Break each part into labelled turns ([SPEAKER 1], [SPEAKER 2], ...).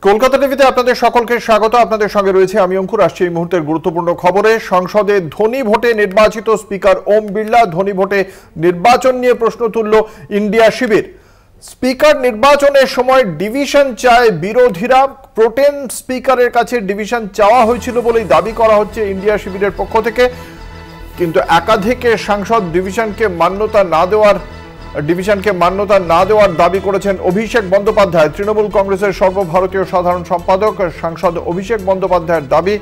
[SPEAKER 1] কলকাতা টিভিতে আপনাদের সকলকে স্বাগত। আপনাদের সঙ্গে রয়েছে আমি অঙ্কুর। আসছি এই মুহূর্তের গুরুত্বপূর্ণ খবরে। সংসদে ধ্বনি ভোটে নির্বাচিত স্পিকার ওম বিড়লা। ধ্বনি ভোটে নির্বাচন নিয়ে প্রশ্ন তুলল ইন্ডিয়া শিবির। স্পিকার নির্বাচনের সময় ডিভিশন চায় বিরোধীরা। প্রোটেম স্পিকারের কাছে ডিভিশন চাওয়া হয়েছিল বলেই দাবি করা হচ্ছে ইন্ডিয়া শিবিরের পক্ষ থেকে, কিন্তু একাধিক সাংসদ ডিভিশনকে মান্যতা না দেওয়ার দাবি করেছেন অভিষেক বন্দ্যোপাধ্যায়। তৃণমূল কংগ্রেসের সর্বভারতীয় সাধারণ সম্পাদক সাংসদ অভিষেক বন্দ্যোপাধ্যায়ের দাবি,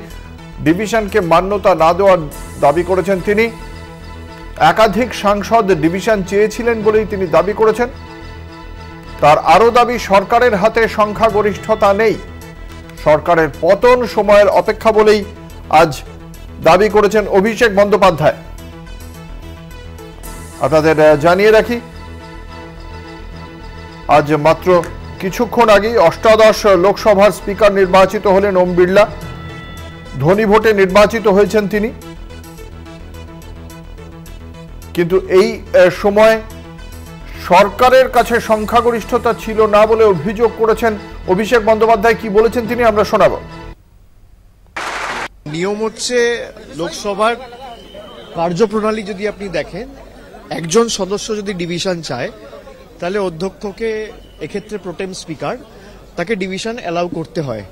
[SPEAKER 1] ডিভিশনকে মান্যতা না দেওয়ার দাবি করেছেন তিনি। একাধিক সাংসদ ডিভিশন চেয়েছিলেন বলেই তিনি দাবি করেছেন। তার আরও দাবি, সরকারের হাতে সংখ্যাগরিষ্ঠতা নেই, সরকারের পতন সময়ের অপেক্ষা বলেই আজ দাবি করেছেন অভিষেক বন্দ্যোপাধ্যায়। আপনাদের জানিয়ে রাখি, আজ মাত্র কিছুক্ষণ আগেই অষ্টাদশ লোকসভার স্পিকার নির্বাচিত হলেন ওম বিড়লা। ধ্বনি ভোটে নির্বাচিত হয়েছেন তিনি, কিন্তু এই সময় সরকারের কাছে সংখ্যাগরিষ্ঠতা ছিল না বলে অভিযোগ করেছেন অভিষেক বন্দ্যোপাধ্যায়। কি বলেছেন তিনি আমরা শোনাব।
[SPEAKER 2] নিয়ম হচ্ছে, লোকসভার কার্যপ্রণালী যদি আপনি দেখেন, একজন সদস্য যদি ডিভিশন চায় তাহলে অধ্যক্ষকে, এক্ষেত্রে প্রোটেম স্পিকার, তাকে ডিভিশন অ্যালাউ করতে হয়।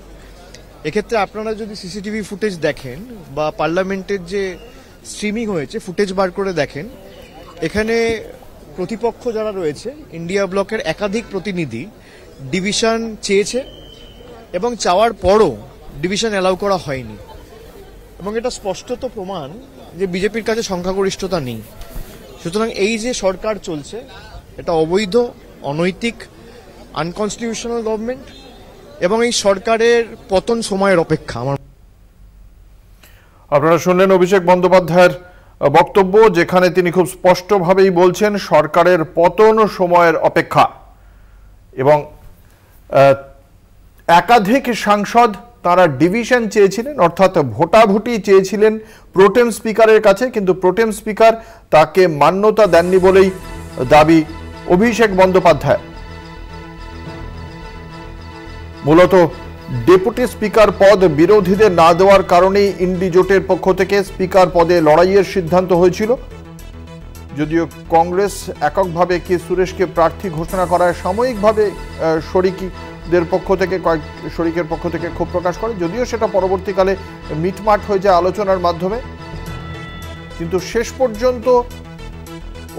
[SPEAKER 2] এক্ষেত্রে আপনারা যদি সিসিটিভি ফুটেজ দেখেন বা পার্লামেন্টের যে স্ট্রিমিং হয়েছে ফুটেজ বার করে দেখেন, এখানে প্রতিপক্ষ যারা রয়েছে ইন্ডিয়া ব্লকের একাধিক প্রতিনিধি ডিভিশন চেয়েছে এবং চাওয়ার পরও ডিভিশন অ্যালাউ করা হয়নি, এবং এটা স্পষ্টত প্রমাণ যে বিজেপির কাছে সংখ্যাগরিষ্ঠতা নেই। সুতরাং এই যে সরকার চলছে, এটা অবৈধ, অনৈতিক, আনকনস্টিটিউশনাল গভর্নমেন্ট, এবং এই সরকারের পতন সময়ের অপেক্ষা।
[SPEAKER 1] আপনারা শুনলেন অভিষেক বন্দ্যোপাধ্যায়ের বক্তব্য, যেখানে তিনি খুব স্পষ্টভাবেই বলছেন সরকারের পতন সময়ের অপেক্ষা। এবং একাধিক সাংসদ তারা ডিভিশন চেয়েছিলেন, অর্থাৎ ভোটাভুটি চেয়েছিলেন প্রোটেম স্পিকারের কাছে, কিন্তু প্রোটেম স্পিকার তাকে মান্যতা দেননি বলেই দাবি অভিষেক বন্দ্যোপাধ্যায়। মূলত ডেপুটি স্পিকার পদ বিরোধীদের না দেওয়ার কারণেই ইন্ডি জোটের পক্ষ থেকে স্পিকার পদে লড়াইয়ের সিদ্ধান্ত হয়েছিল। যদিও কংগ্রেস এককভাবে কে সুরেশকে প্রার্থী ঘোষণা করায় সাময়িকভাবে শরিকের পক্ষ থেকে ক্ষোভ প্রকাশ করে, যদিও সেটা পরবর্তীকালে মিটমাট হয়ে যায় আলোচনার মাধ্যমে। কিন্তু শেষ পর্যন্ত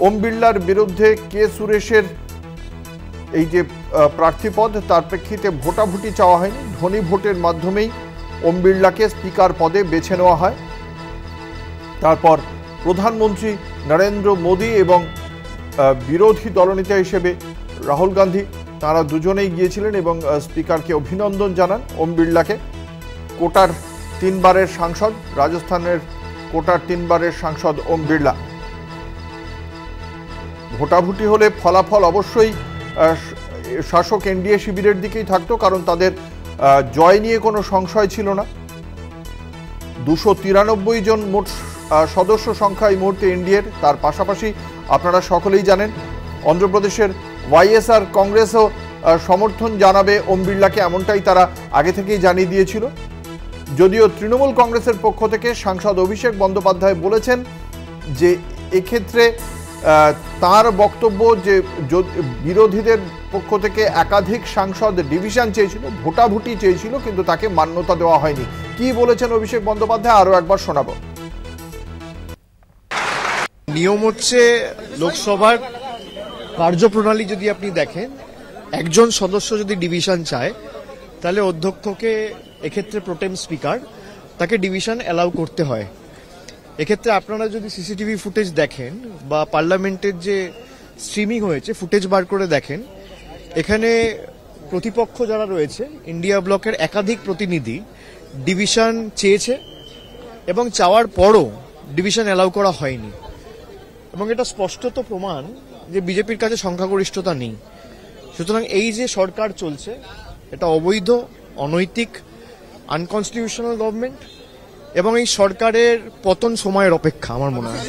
[SPEAKER 1] ওম বিড়লার বিরুদ্ধে কে সুরেশের এই যে প্রার্থীপদ, তার প্রেক্ষিতে ভোটাভুটি চাওয়া হয়নি। ধ্বনি ভোটের মাধ্যমেই ওম বিড়লাকে স্পিকার পদে বেছে নেওয়া হয়। তারপর প্রধানমন্ত্রী নরেন্দ্র মোদী এবং বিরোধী দলনেতা হিসেবে রাহুল গান্ধী, তারা দুজনেই গিয়েছিলেন এবং স্পিকারকে অভিনন্দন জানান ওম বিড়লাকে। কোটার 3 বারের সাংসদ, রাজস্থানের কোটার 3 বারের সাংসদ ওম বিড়লা। ভোটাভুটি হলে ফলাফল অবশ্যই শাসক এনডিএ শিবিরের দিকেই থাকতো, কারণ তাদের জয় নিয়ে কোনো সংশয় ছিল না। 293 জন মোট সদস্য সংখ্যা এই মুহূর্তে এনডিএর। তার পাশাপাশি আপনারা সকলেই জানেন অন্ধ্রপ্রদেশের ওয়াইএসআর কংগ্রেসও সমর্থন জানাবে ওম বিড়লাকে, এমনটাই তারা আগে থেকেই জানিয়ে দিয়েছিল। যদিও তৃণমূল কংগ্রেসের পক্ষ থেকে সাংসদ অভিষেক বন্দ্যোপাধ্যায় বলেছেন যে এক্ষেত্রে তার বক্তব্য যে বিরোধীদের পক্ষ থেকে একাধিক সাংসদ ডিভিশন চেয়েছিল, ভোটাভুটি চেয়েছিল, কিন্তু তাকে মান্যতা দেওয়া হয়নি। কি বলেছেন অভিষেক বন্দ্যোপাধ্যায় আরো একবার শোনাবো।
[SPEAKER 2] নিয়ম হচ্ছে, লোকসভার কার্যপ্রণালী যদি আপনি দেখেন, একজন সদস্য যদি ডিভিশন চায় তাহলে অধ্যক্ষকে, এক্ষেত্রে প্রোটেম স্পিকার, তাকে ডিভিশন অ্যালাউ করতে হয়। এক্ষেত্রে আপনারা যদি সিসিটিভি ফুটেজ দেখেন বা পার্লামেন্টের যে স্ট্রিমিং হয়েছে ফুটেজ বার করে দেখেন, এখানে প্রতিপক্ষ যারা রয়েছে ইন্ডিয়া ব্লকের একাধিক প্রতিনিধি ডিভিশন চেয়েছে এবং চাওয়ার পরও ডিভিশন অ্যালাউ করা হয়নি, এবং এটা স্পষ্টত প্রমাণ যে বিজেপির কাছে সংখ্যাগরিষ্ঠতা নেই। সুতরাং এই যে সরকার চলছে, এটা অবৈধ, অনৈতিক, আনকনস্টিটিউশনাল গভর্নমেন্ট, এবং এই সরকারের পতন সময়ের অপেক্ষা আমার মনে হয়।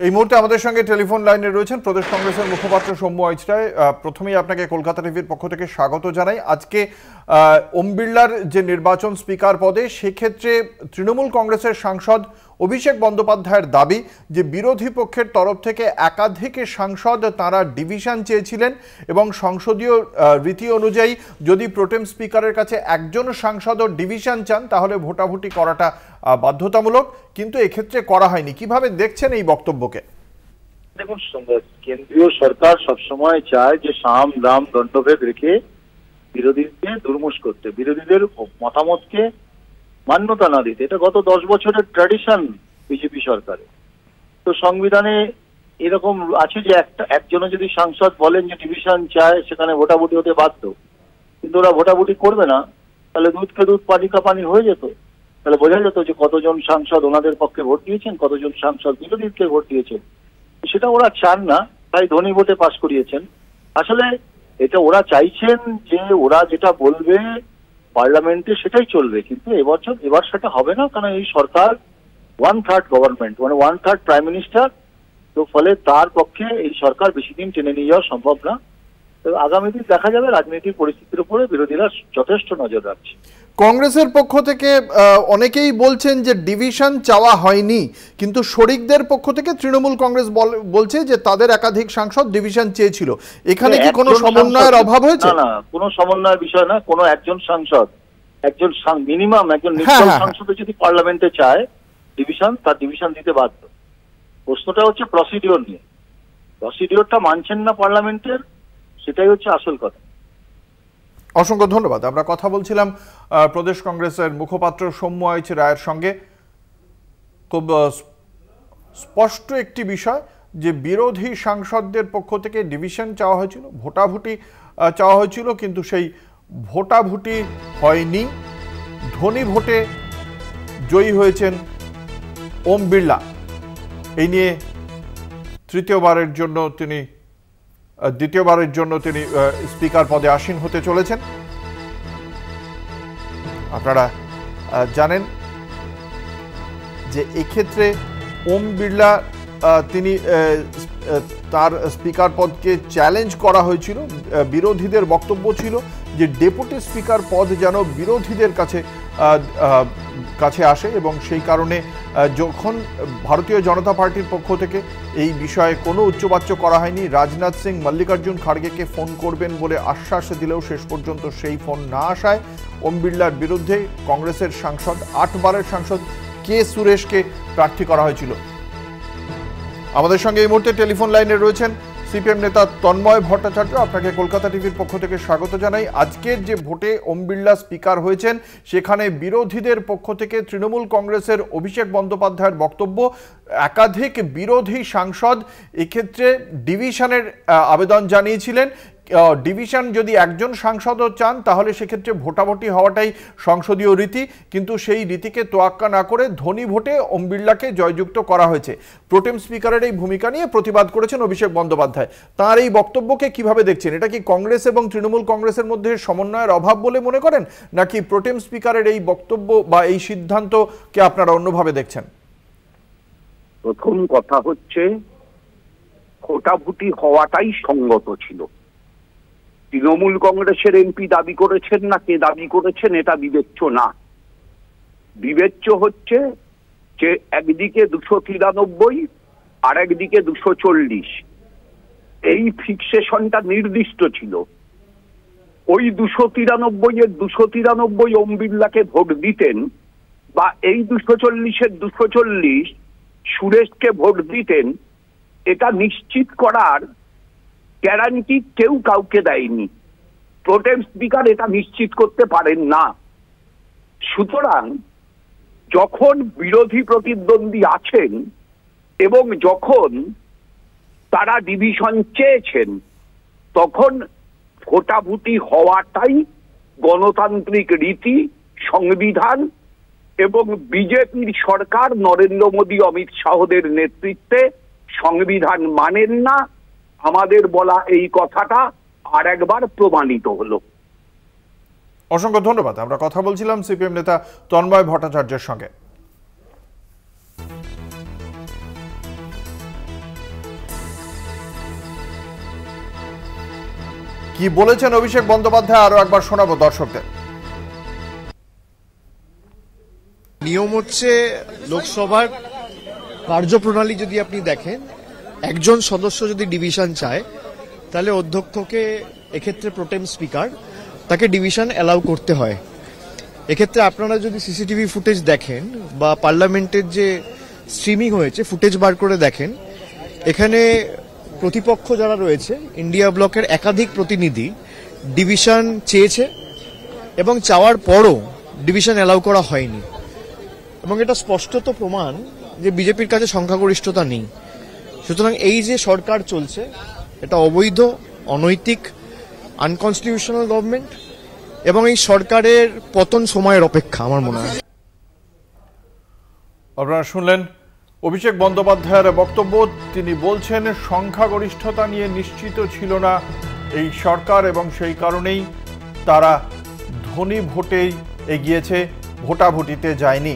[SPEAKER 1] এই মুহূর্তে আমাদের সঙ্গে টেলিফোন লাইনে রয়েছেন প্রদেশ কংগ্রেসের মুখপাত্র সৌম্য আইচ রায়। প্রথমেই আপনাকে কলকাতা টিভির পক্ষ থেকে স্বাগত জানাই। আজকে ওম বিড়লার যে নির্বাচন স্পিকার পদে, সেক্ষেত্রে তৃণমূল কংগ্রেসের সাংসদ অভিষেক বন্দ্যোপাধ্যায়ের দাবি যে বিরোধী পক্ষের তরফ থেকে একাধিক সাংসদ তারা ডিভিশন চেয়েছিলেন এবং সংসদীয় রীতি অনুযায়ী যদি প্রোটেম স্পিকারের কাছে একজন সাংসদও ডিভিশন চান তাহলে ভোটাভুটি করাটা বাধ্যতামূলক, কিন্তু এক্ষেত্রে করা হয়নি। কিভাবে দেখছেন এই বক্তব্যকে?
[SPEAKER 3] দেখুন, কেন্দ্রীয় সরকার সবসময় চায় যে সাম দাম দণ্ডভেদ রেখে বিরোধীকে দুর্মুষ করতে, বিরোধীদের মতামতকে মান্যতা না দিতে। এটা গত 10 বছরের ট্র্যাডিশন বিজেপি সরকারের। তো সংবিধানে এরকম আছে যে একজনও যদি সাংসদ বলেন যে ডিভিশন চায়, সেখানে ভোটাভুটি হতে বাধ্য। কিন্তু ওরা ভোটাভুটি করবে না, তাহলে দুধকে দুধ পানি কা পানি হয়ে যেত। তাহলে বোঝা যেত যে কতজন সাংসদ ওনাদের পক্ষে ভোট দিয়েছেন, কতজন সাংসদ বিরোধীকে ভোট দিয়েছেন। সেটা ওরা চান না, তাই ধ্বনি ভোটে পাশ করিয়েছেন। আসলে এটা ওরা চাইছেন যে ওরা যেটা বলবে পার্লামেন্টে সেটাই চলবে, কিন্তু এবার সেটা হবে না, কারণ এই সরকার 1/3 গভর্নমেন্ট, মানে 1/3 প্রাইম মিনিস্টার। তো ফলে তার পক্ষে এই সরকার বেশি দিন টেনে নিয়ে যাওয়া সম্ভব না। তো আগামী দিন দেখা যাবে, রাজনৈতিক পরিস্থিতির উপরে বিরোধীরা যথেষ্ট নজর রাখছে।
[SPEAKER 1] কংগ্রেসের পক্ষ থেকে অনেকেই বলছেন যে ডিভিশন চাওয়া হয়নি, কিন্তু শরিকদের পক্ষ থেকে তৃণমূল কংগ্রেস বলছে যে তাদের একাধিক সাংসদ ডিভিশন চেয়েছিল। এখানে কি কোনো সমন্বয়ের অভাব হয়েছে?
[SPEAKER 3] না, কোনো সমন্বয়ের বিষয় না। কোনো একজন সাংসদ, মিনিমাম একজন নির্দল সাংসদ যদি পার্লামেন্টে চায় ডিভিশন, তার ডিভিশন দিতে বাধ্য। প্রশ্নটা হচ্ছে প্রসিডিওর নিয়ে। প্রসিডিওরটা মানছেন না পার্লামেন্টের, সেটাই হচ্ছে আসল কথা।
[SPEAKER 1] অসংখ্য ধন্যবাদ। আমরা কথা বলছিলাম প্রদেশ কংগ্রেসের মুখপাত্র সৌম্য আইচ রায়ের সঙ্গে। খুব স্পষ্ট একটি বিষয় যে বিরোধী সাংসদদের পক্ষ থেকে ডিভিশন চাওয়া হয়েছিল, ভোটাভুটি চাওয়া হয়েছিল, কিন্তু সেই ভোটাভুটি হয়নি। ধ্বনি ভোটে জয়ী হয়েছেন ওম বিড়লা। এই নিয়ে দ্বিতীয়বারের জন্য তিনি স্পিকার পদে আসীন হতে চলেছেন। আপনারা জানেন যে এক্ষেত্রে ওম বিড়লা তিনি তার স্পিকার পদকে চ্যালেঞ্জ করা হয়েছিল। বিরোধীদের বক্তব্য ছিল যে ডেপুটি স্পিকার পদ যেন বিরোধীদের কাছে আসে, এবং সেই কারণে যখন ভারতীয় জনতা পার্টির পক্ষ থেকে এই বিষয়ে কোনো উচ্চবাচ্য করা হয়নি, রাজনাথ সিং মল্লিকার্জুন খাড়গেকে ফোন করবেন বলে আশ্বাস দিলেও শেষ পর্যন্ত সেই ফোন না আসায় ওম বিড়লার বিরুদ্ধে কংগ্রেসের সাংসদ 8 বারের সাংসদ কে সুরেশকে প্রার্থী করা হয়েছিল। আমাদের সঙ্গে এই মুহূর্তে টেলিফোন লাইনে রয়েছেন সিপিএম নেতা তন্ময় ভট্টাচার্য। আপনাকে কলকাতা টিভির পক্ষ থেকে স্বাগত জানাই। আজকের যে ভোটে ওম বিড়লা স্পিকার হয়েছেন, সেখানে বিরোধীদের পক্ষ থেকে তৃণমূল কংগ্রেসের অভিষেক বন্দ্যোপাধ্যায়ের বক্তব্য, একাধিক বিরোধী সাংসদ এক্ষেত্রে ডিভিশনের আবেদন জানিয়েছিলেন। ডিভিশন যদি একজন সাংসদও চান তাহলে সেক্ষেত্রে ভোটাভুটি হওয়াটাই সংসদীয় রীতি, কিন্তু সেই রীতিকে তোয়াক্কা না করে ধ্বনি ভোটে ওম বিড়লাকে জয়যুক্ত করা হয়েছে। প্রোটেম স্পিকারের এই ভূমিকা নিয়ে প্রতিবাদ করেছেন অভিষেক বন্দ্যোপাধ্যায়। তার এই বক্তব্যকে কিভাবে দেখছেন? এটা কি কংগ্রেস এবং তৃণমূল কংগ্রেসের মধ্যে সমন্বয়ের অভাব বলে মনে করেন, নাকি প্রোটেম স্পিকারের এই বক্তব্য বা এই সিদ্ধান্তকে আপনারা অন্যভাবে দেখছেন?
[SPEAKER 4] প্রথম কথা হচ্ছে, ভোটাভুটি হওয়াটাই সঙ্গত ছিল। তৃণমূল কংগ্রেসের এমপি দাবি করেছেন না কে দাবি করেছেন এটা বিবেচ্য না। বিবেচ্য হচ্ছে যে একদিকে 293 আর একদিকে 240, এই ফিক্সেশনটা নির্দিষ্ট ছিল। ওই 293 এর 293 ওম বিড়লাকে ভোট দিতেন, বা এই 240 এর 240 সুরেশকে ভোট দিতেন, এটা নিশ্চিত করার গ্যারান্টি কেউ কাউকে দেয়নি। প্রোটেম স্পিকার এটা নিশ্চিত করতে পারেন না। সুতরাং যখন বিরোধী প্রতিদ্বন্দ্বী আছেন এবং যখন তারা ডিভিশন চেয়েছেন, তখন ভোটাভুটি হওয়াটাই গণতান্ত্রিক রীতি, সংবিধান, এবং বিজেপির সরকার নরেন্দ্র মোদী, অমিত শাহদের নেতৃত্বে সংবিধান মানেন না। আমাদের বলা এই কথাটা আর একবার প্রমাণিত হলো।
[SPEAKER 1] অসংখ্য ধন্যবাদ। আমরা কথা বলছিলাম সিপিএম নেতা তন্ময় ভট্টাচার্যের সঙ্গে। কি বলেছেন অভিষেক বন্দ্যোপাধ্যায় আরো একবার শোনাবো দর্শকদের।
[SPEAKER 2] নিয়ম হচ্ছে লোকসভার কার্যপ্রণালী যদি আপনি দেখেন, একজন সদস্য যদি ডিভিশন চায় তাহলে অধ্যক্ষকে এক্ষেত্রে প্রোটেম স্পিকার তাকে ডিভিশন অ্যালাউ করতে হয়। এক্ষেত্রে আপনারা যদি সিসিটিভি ফুটেজ দেখেন বা পার্লামেন্টের যে স্ট্রিমিং হয়েছে ফুটেজ বার করে দেখেন, এখানে প্রতিপক্ষ যারা রয়েছে ইন্ডিয়া ব্লকের একাধিক প্রতিনিধি ডিভিশন চেয়েছে এবং চাওয়ার পরও ডিভিশন অ্যালাউ করা হয়নি, এবং এটা স্পষ্টত প্রমাণ যে বিজেপির কাছে সংখ্যাগরিষ্ঠতা নেই। সুতরাং এই যে সরকার চলছে এটা অবৈধ, অনৈতিক, আনকনস্টিটিউশনাল গভর্নমেন্ট, এবং এই সরকারের পতন সময়ের অপেক্ষা আমার মনে হয়।
[SPEAKER 1] আপনারা শুনলেন অভিষেক বন্দ্যোপাধ্যায়ের বক্তব্য। তিনি বলছেন সংখ্যাগরিষ্ঠতা নিয়ে নিশ্চিত ছিল না এই সরকার এবং সেই কারণেই তারা ধ্বনি ভোটেই এগিয়েছে, ভোটাভুটিতে যায়নি।